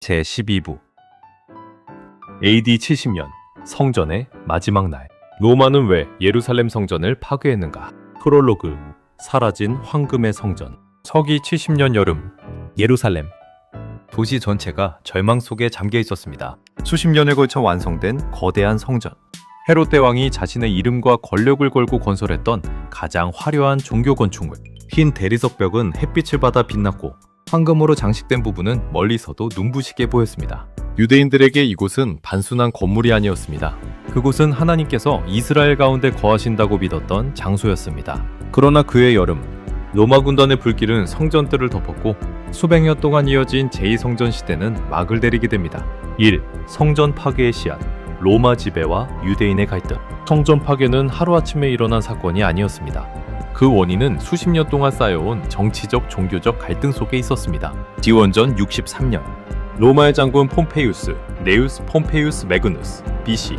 제12부 AD 70년 성전의 마지막 날. 로마는 왜 예루살렘 성전을 파괴했는가? 프롤로그 사라진 황금의 성전. 서기 70년 여름 예루살렘 도시 전체가 절망 속에 잠겨 있었습니다. 수십 년에 걸쳐 완성된 거대한 성전. 헤롯 대왕이 자신의 이름과 권력을 걸고 건설했던 가장 화려한 종교 건축물. 흰 대리석 벽은 햇빛을 받아 빛났고 황금으로 장식된 부분은 멀리서도 눈부시게 보였습니다. 유대인들에게 이곳은 단순한 건물이 아니었습니다. 그곳은 하나님께서 이스라엘 가운데 거하신다고 믿었던 장소였습니다. 그러나 그해 여름, 로마 군단의 불길은 성전들을 덮었고 수백 년 동안 이어진 제2성전 시대는 막을 내리게 됩니다. 1. 성전 파괴의 씨앗. 로마 지배와 유대인의 갈등. 성전 파괴는 하루아침에 일어난 사건이 아니었습니다. 그 원인은 수십 년 동안 쌓여온 정치적, 종교적 갈등 속에 있었습니다. 기원전 63년 로마의 장군 폼페이우스, 네우스 폼페이우스 매그누스 BC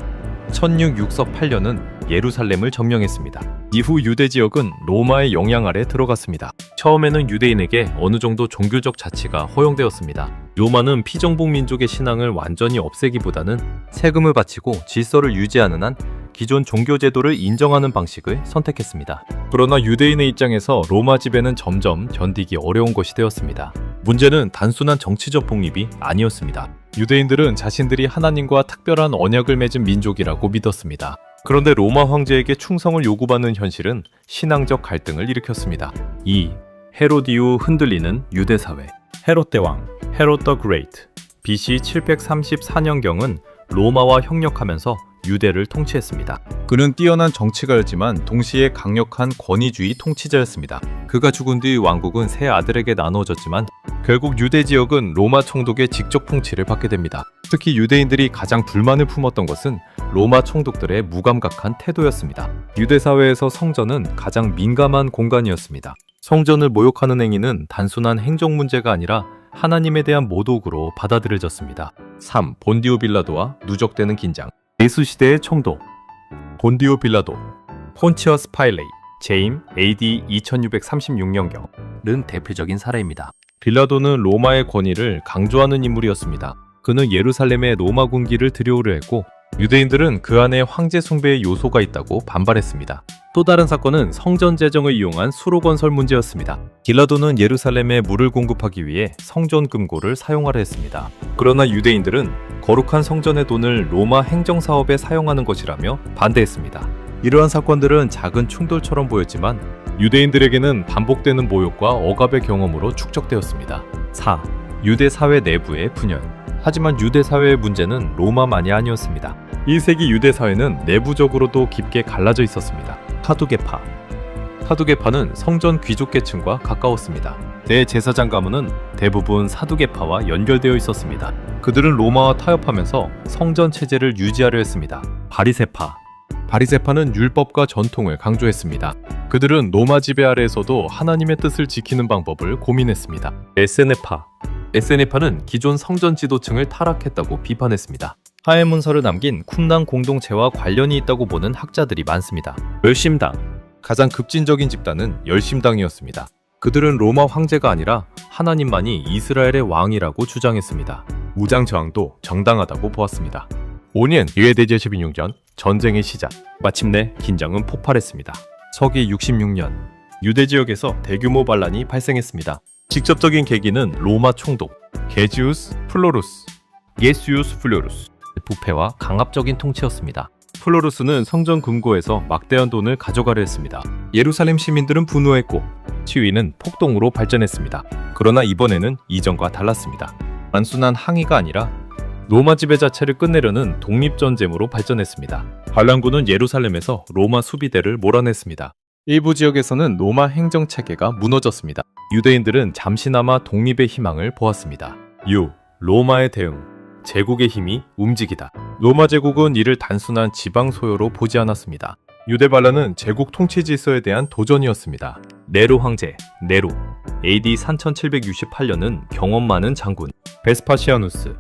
1606석 8년은 예루살렘을 점령했습니다. 이후 유대 지역은 로마의 영향 아래 들어갔습니다. 처음에는 유대인에게 어느 정도 종교적 자치가 허용되었습니다. 로마는 피정복 민족의 신앙을 완전히 없애기보다는 세금을 바치고 질서를 유지하는 한 기존 종교 제도를 인정하는 방식을 선택했습니다. 그러나 유대인의 입장에서 로마 지배는 점점 견디기 어려운 것이 되었습니다. 문제는 단순한 정치적 독립이 아니었습니다. 유대인들은 자신들이 하나님과 특별한 언약을 맺은 민족이라고 믿었습니다. 그런데 로마 황제에게 충성을 요구받는 현실은 신앙적 갈등을 일으켰습니다. 2. 헤롯 이후 흔들리는 유대 사회. 헤롯 대왕, 헤롯 더 그레이트, BC 734년경은 로마와 협력하면서 유대를 통치했습니다. 그는 뛰어난 정치가였지만 동시에 강력한 권위주의 통치자였습니다. 그가 죽은 뒤 왕국은 세 아들에게 나누어졌지만 결국 유대 지역은 로마 총독의 직접 통치를 받게 됩니다. 특히 유대인들이 가장 불만을 품었던 것은 로마 총독들의 무감각한 태도였습니다. 유대 사회에서 성전은 가장 민감한 공간이었습니다. 성전을 모욕하는 행위는 단순한 행정 문제가 아니라 하나님에 대한 모독으로 받아들여졌습니다. 3. 본디오 빌라도와 누적되는 긴장. 예수 시대의 총독 본디오 빌라도, 폰티어스 파일레이, 재임 AD 2636년경은 대표적인 사례입니다. 빌라도는 로마의 권위를 강조하는 인물이었습니다. 그는 예루살렘에 로마 군기를 들여오려 했고 유대인들은 그 안에 황제 숭배의 요소가 있다고 반발했습니다. 또 다른 사건은 성전 재정을 이용한 수로 건설 문제였습니다. 빌라도는 예루살렘에 물을 공급하기 위해 성전 금고를 사용하려 했습니다. 그러나 유대인들은 거룩한 성전의 돈을 로마 행정사업에 사용하는 것이라며 반대했습니다. 이러한 사건들은 작은 충돌처럼 보였지만 유대인들에게는 반복되는 모욕과 억압의 경험으로 축적되었습니다. 4. 유대 사회 내부의 분열. 하지만 유대 사회의 문제는 로마만이 아니었습니다. 1세기 유대 사회는 내부적으로도 깊게 갈라져 있었습니다. 사두개파. 사두개파는 성전 귀족계층과 가까웠습니다. 대제사장 가문은 대부분 사두개파와 연결되어 있었습니다. 그들은 로마와 타협하면서 성전 체제를 유지하려 했습니다. 바리새파. 바리새파는 율법과 전통을 강조했습니다. 그들은 로마 지배 아래에서도 하나님의 뜻을 지키는 방법을 고민했습니다. 에세네파. 에세네파는 기존 성전 지도층을 타락했다고 비판했습니다. 하해 문서를 남긴 쿰란 공동체와 관련이 있다고 보는 학자들이 많습니다. 열심당. 가장 급진적인 집단은 열심당이었습니다. 그들은 로마 황제가 아니라 하나님만이 이스라엘의 왕이라고 주장했습니다. 무장 저항도 정당하다고 보았습니다. 5년 유해대제 16년 전쟁의 시작. 마침내 긴장은 폭발했습니다. 서기 66년 유대 지역에서 대규모 반란이 발생했습니다. 직접적인 계기는 로마 총독 게지우스 플로루스, 예수유스 플로루스 부패와 강압적인 통치였습니다. 플로루스는 성전 금고에서 막대한 돈을 가져가려 했습니다. 예루살렘 시민들은 분노했고 시위는 폭동으로 발전했습니다. 그러나 이번에는 이전과 달랐습니다. 단순한 항의가 아니라 로마 지배 자체를 끝내려는 독립전쟁으로 발전했습니다. 반란군은 예루살렘에서 로마 수비대를 몰아냈습니다. 일부 지역에서는 로마 행정체계가 무너졌습니다. 유대인들은 잠시나마 독립의 희망을 보았습니다. 6. 로마의 대응. 제국의 힘이 움직이다. 로마 제국은 이를 단순한 지방 소요로 보지 않았습니다. 유대 반란은 제국 통치 질서에 대한 도전이었습니다. 네로 황제, 네로 AD 3768년은 경험 많은 장군 베스파시아누스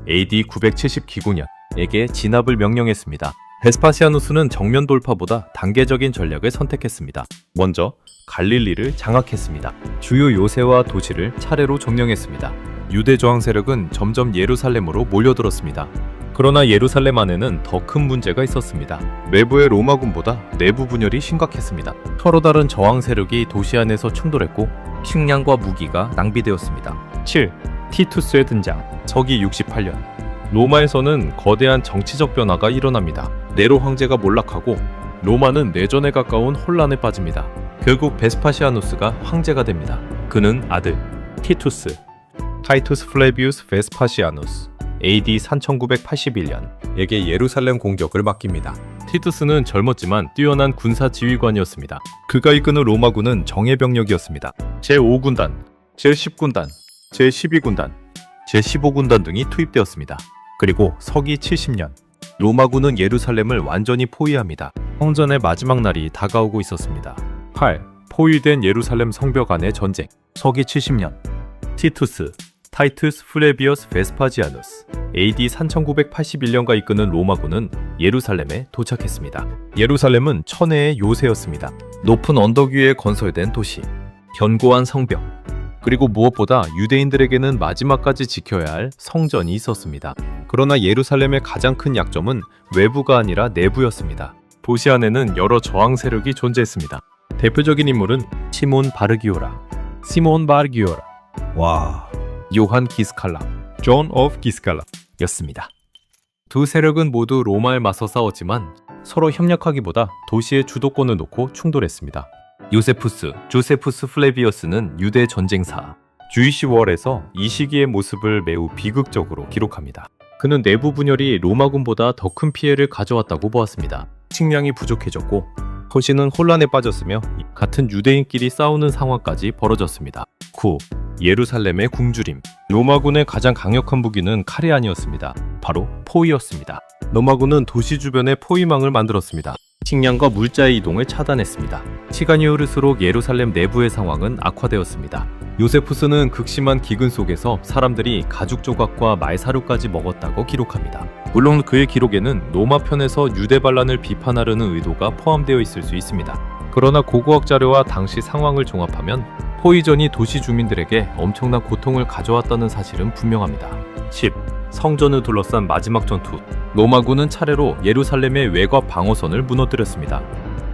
AD 979년에게 진압을 명령했습니다. 베스파시아누스는 정면 돌파보다 단계적인 전략을 선택했습니다. 먼저 갈릴리를 장악했습니다. 주요 요새와 도시를 차례로 점령했습니다. 유대 저항 세력은 점점 예루살렘으로 몰려들었습니다. 그러나 예루살렘 안에는 더 큰 문제가 있었습니다. 외부의 로마군보다 내부 분열이 심각했습니다. 서로 다른 저항 세력이 도시 안에서 충돌했고 식량과 무기가 낭비되었습니다. 7. 티투스의 등장. 서기 68년. 로마에서는 거대한 정치적 변화가 일어납니다. 네로 황제가 몰락하고 로마는 내전에 가까운 혼란에 빠집니다. 결국 베스파시아누스가 황제가 됩니다. 그는 아들 티투스, 타이투스 플레비우스 베스파시아누스 AD 3981년에게 예루살렘 공격을 맡깁니다. 티투스는 젊었지만 뛰어난 군사 지휘관이었습니다. 그가 이끄는 로마군은 정예병력이었습니다. 제5군단, 제10군단, 제12군단, 제15군단 등이 투입되었습니다. 그리고 서기 70년, 로마군은 예루살렘을 완전히 포위합니다. 성전의 마지막 날이 다가오고 있었습니다. 8. 포위된 예루살렘 성벽 간의 전쟁. 서기 70년, 티투스, 타이투스 플레비어스 베스파지아누스 AD 3981년가 이끄는 로마군은 예루살렘에 도착했습니다. 예루살렘은 천혜의 요새였습니다. 높은 언덕 위에 건설된 도시, 견고한 성벽, 그리고 무엇보다 유대인들에게는 마지막까지 지켜야 할 성전이 있었습니다. 그러나 예루살렘의 가장 큰 약점은 외부가 아니라 내부였습니다. 도시 안에는 여러 저항 세력이 존재했습니다. 대표적인 인물은 시몬 바르기오라, 요한 기스칼라, 존 오브 기스칼라 였습니다. 두 세력은 모두 로마에 맞서 싸웠지만 서로 협력하기보다 도시의 주도권을 놓고 충돌했습니다. 조세푸스 플레비어스는 유대 전쟁사 주이시 월에서 이 시기의 모습을 매우 비극적으로 기록합니다. 그는 내부 분열이 로마군보다 더 큰 피해를 가져왔다고 보았습니다. 식량이 부족해졌고 도시는 혼란에 빠졌으며 같은 유대인끼리 싸우는 상황까지 벌어졌습니다. 9. 예루살렘의 굶주림. 로마군의 가장 강력한 무기는 칼이 아니었습니다. 바로 포위였습니다. 로마군은 도시 주변에 포위망을 만들었습니다. 식량과 물자의 이동을 차단했습니다. 시간이 흐를수록 예루살렘 내부의 상황은 악화되었습니다. 요세푸스는 극심한 기근 속에서 사람들이 가죽 조각과 말사료까지 먹었다고 기록합니다. 물론 그의 기록에는 로마 편에서 유대 반란을 비판하려는 의도가 포함되어 있을 수 있습니다. 그러나 고고학 자료와 당시 상황을 종합하면 포위전이 도시 주민들에게 엄청난 고통을 가져왔다는 사실은 분명합니다. 10. 성전을 둘러싼 마지막 전투. 로마군은 차례로 예루살렘의 외곽 방어선을 무너뜨렸습니다.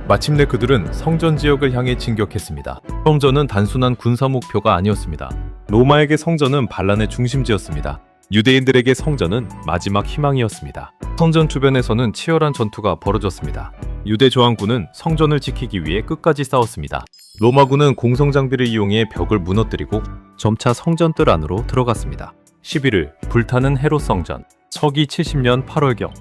마침내 그들은 성전 지역을 향해 진격했습니다. 성전은 단순한 군사 목표가 아니었습니다. 로마에게 성전은 반란의 중심지였습니다. 유대인들에게 성전은 마지막 희망이었습니다. 성전 주변에서는 치열한 전투가 벌어졌습니다. 유대 저항군은 성전을 지키기 위해 끝까지 싸웠습니다. 로마군은 공성장비를 이용해 벽을 무너뜨리고 점차 성전뜰 안으로 들어갔습니다. 11일 불타는 헤롯 성전. 서기 70년 8월경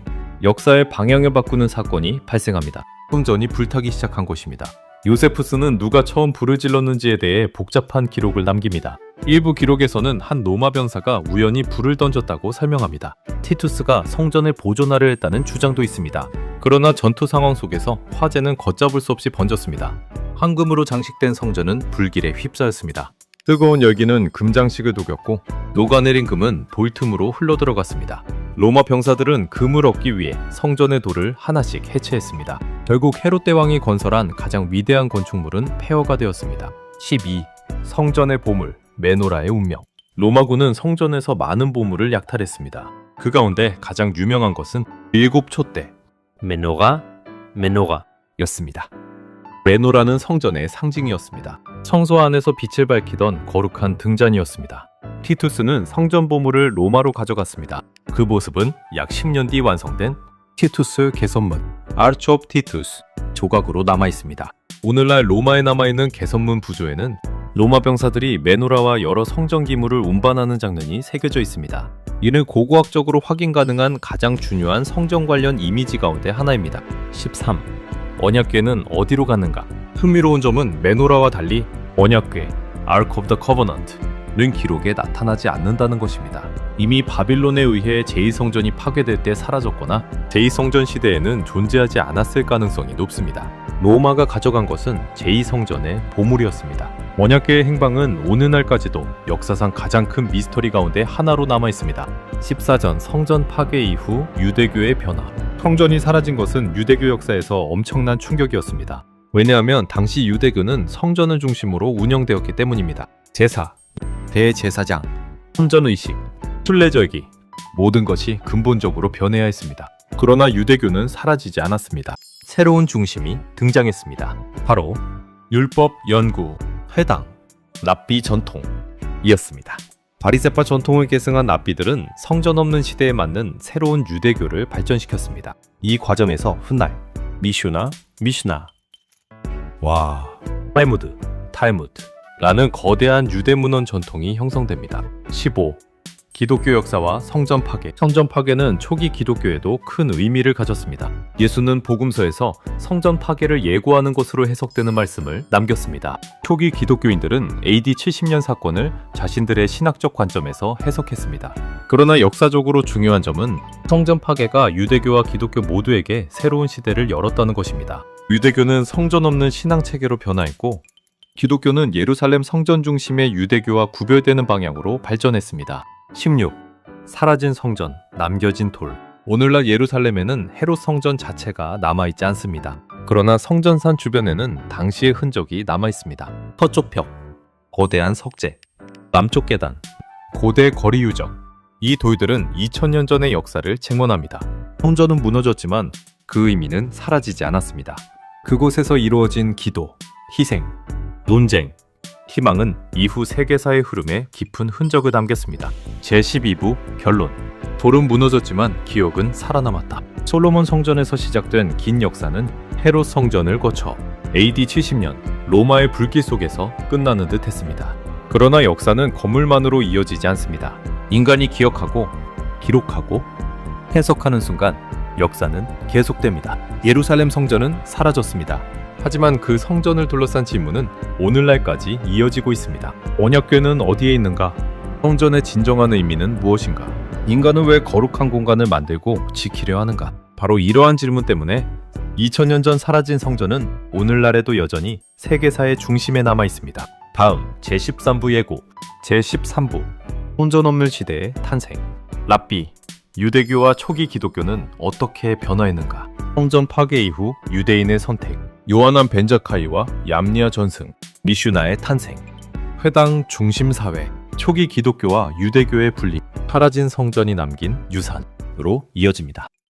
역사의 방향을 바꾸는 사건이 발생합니다. 성전이 불타기 시작한 것입니다. 요세푸스는 누가 처음 불을 질렀는지에 대해 복잡한 기록을 남깁니다. 일부 기록에서는 한 로마 병사가 우연히 불을 던졌다고 설명합니다. 티투스가 성전을 보존하려 했다는 주장도 있습니다. 그러나 전투 상황 속에서 화재는 걷잡을 수 없이 번졌습니다. 황금으로 장식된 성전은 불길에 휩싸였습니다. 뜨거운 열기는 금 장식을 녹였고 녹아내린 금은 볼틈으로 흘러들어갔습니다. 로마 병사들은 금을 얻기 위해 성전의 돌을 하나씩 해체했습니다. 결국 헤롯 대왕이 건설한 가장 위대한 건축물은 폐허가 되었습니다. 12. 성전의 보물, 메노라의 운명. 로마군은 성전에서 많은 보물을 약탈했습니다. 그 가운데 가장 유명한 것은 7촛대, 메노라였습니다. 메노라는 성전의 상징이었습니다. 성소 안에서 빛을 밝히던 거룩한 등잔이었습니다. 티투스는 성전 보물을 로마로 가져갔습니다. 그 모습은 약 10년 뒤 완성된 티투스 개선문, Arch of Titus 조각으로 남아있습니다. 오늘날 로마에 남아있는 개선문 부조에는 로마 병사들이 메노라와 여러 성전 기물을 운반하는 장면이 새겨져 있습니다. 이는 고고학적으로 확인 가능한 가장 중요한 성전 관련 이미지 가운데 하나입니다. 13. 언약궤는 어디로 갔는가? 흥미로운 점은 메노라와 달리 언약궤, Ark of the Covenant는 기록에 나타나지 않는다는 것입니다. 이미 바빌론에 의해 제2성전이 파괴될 때 사라졌거나 제2성전 시대에는 존재하지 않았을 가능성이 높습니다. 로마가 가져간 것은 제2성전의 보물이었습니다. 언약궤의 행방은 오늘날까지도 역사상 가장 큰 미스터리 가운데 하나로 남아있습니다. 14전 성전 파괴 이후 유대교의 변화. 성전이 사라진 것은 유대교 역사에서 엄청난 충격이었습니다. 왜냐하면 당시 유대교는 성전을 중심으로 운영되었기 때문입니다. 제사, 대제사장, 선전의식, 순례절기, 모든 것이 근본적으로 변해야 했습니다. 그러나 유대교는 사라지지 않았습니다. 새로운 중심이 등장했습니다. 바로 율법 연구, 회당, 랍비 전통이었습니다. 바리새파 전통을 계승한 랍비들은 성전 없는 시대에 맞는 새로운 유대교를 발전시켰습니다. 이 과정에서 훗날 미슈나, 미시나, 탈무드라는 거대한 유대 문헌 전통이 형성됩니다. 15. 기독교 역사와 성전 파괴. 성전 파괴는 초기 기독교에도 큰 의미를 가졌습니다. 예수는 복음서에서 성전 파괴를 예고하는 것으로 해석되는 말씀을 남겼습니다. 초기 기독교인들은 AD 70년 사건을 자신들의 신학적 관점에서 해석했습니다. 그러나 역사적으로 중요한 점은 성전 파괴가 유대교와 기독교 모두에게 새로운 시대를 열었다는 것입니다. 유대교는 성전 없는 신앙 체계로 변화했고 기독교는 예루살렘 성전 중심의 유대교와 구별되는 방향으로 발전했습니다. 16. 사라진 성전, 남겨진 돌. 오늘날 예루살렘에는 헤롯 성전 자체가 남아있지 않습니다. 그러나 성전산 주변에는 당시의 흔적이 남아있습니다. 서쪽 벽, 거대한 석재, 남쪽 계단, 고대 거리 유적. 이 돌들은 2000년 전의 역사를 증언합니다. 성전은 무너졌지만 그 의미는 사라지지 않았습니다. 그곳에서 이루어진 기도, 희생, 논쟁, 희망은 이후 세계사의 흐름에 깊은 흔적을 남겼습니다. 제12부 결론. 돌은 무너졌지만 기억은 살아남았다. 솔로몬 성전에서 시작된 긴 역사는 헤롯 성전을 거쳐 AD 70년 로마의 불길 속에서 끝나는 듯 했습니다. 그러나 역사는 건물만으로 이어지지 않습니다. 인간이 기억하고, 기록하고, 해석하는 순간 역사는 계속됩니다. 예루살렘 성전은 사라졌습니다. 하지만 그 성전을 둘러싼 질문은 오늘날까지 이어지고 있습니다. 언약궤는 어디에 있는가? 성전의 진정한 의미는 무엇인가? 인간은 왜 거룩한 공간을 만들고 지키려 하는가? 바로 이러한 질문 때문에 2000년 전 사라진 성전은 오늘날에도 여전히 세계사의 중심에 남아 있습니다. 다음 제13부 예고. 제13부 성전 없는 시대의 탄생. 랍비, 유대교와 초기 기독교는 어떻게 변화했는가? 성전 파괴 이후 유대인의 선택. 요하난 벤자카이와 얌리아 전승, 미슈나의 탄생. 회당 중심사회. 초기 기독교와 유대교의 분리. 사라진 성전이 남긴 유산으로 이어집니다.